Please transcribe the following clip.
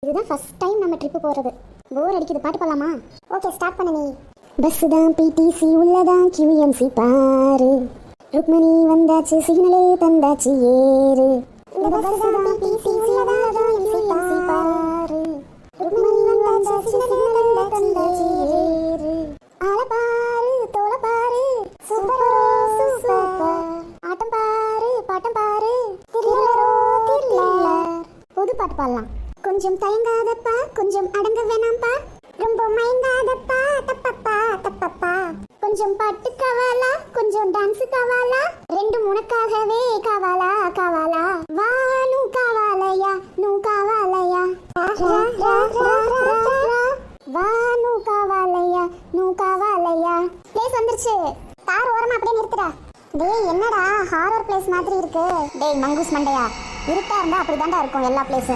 இதுதான் first time நம்ம trip போகிறது. போர் அடிக்குது, பாட்டு போகலாமா? ஓகே, ஸ்டார்ட் பண்ண நீ. பஸ்ஸு தான் பிடிசி உள்ளதான் கியூஎம்சி பாரு, ருக்மணி வந்தாச்சு சிக்னலே தந்தாச்சு ஏறு. இந்த பஸ்ஸு தான் பிடிசி உள்ளதான் கியூஎம்சி பாரு, ருக்மணி வந்தாச்சு சிக்னலே தந்தாச்சு ஏறு. ஆள பாரு தோள பாரு, சூப்பரோ சூப்பர். ஆட்டம் பாரு பாட்டம் பாரு, திரில்லரோ திரில்லர். புது பாட்டு பாடலாம். கொஞ்சம் தயங்காதப்பா, கொஞ்சம் அடங்க வேணாம்பா, ரொம்ப மயங்காதப்பா, தப்பப்பா தப்பப்பா. கொஞ்சம் பாட்டு கவாலா, கொஞ்சம் டான்ஸ் கவாலா, ரெண்டு உனக்காகவே கவாலா கவாலா. வா நூ கவாலையா, நூ கவாலையா, வா நூ கவாலையா, நூ கவாலையா. பிளேஸ் வந்துருச்சு, கார் ஓரமா அப்படியே நிறுத்துடா. டேய் என்னடா ஹாரர் பிளேஸ் மாதிரி இருக்கு. டேய் மங்கூஸ் மண்டையா, இருட்டா இருந்தா அப்படிதான்டா இருக்கும் எல்லா பிளேஸும்.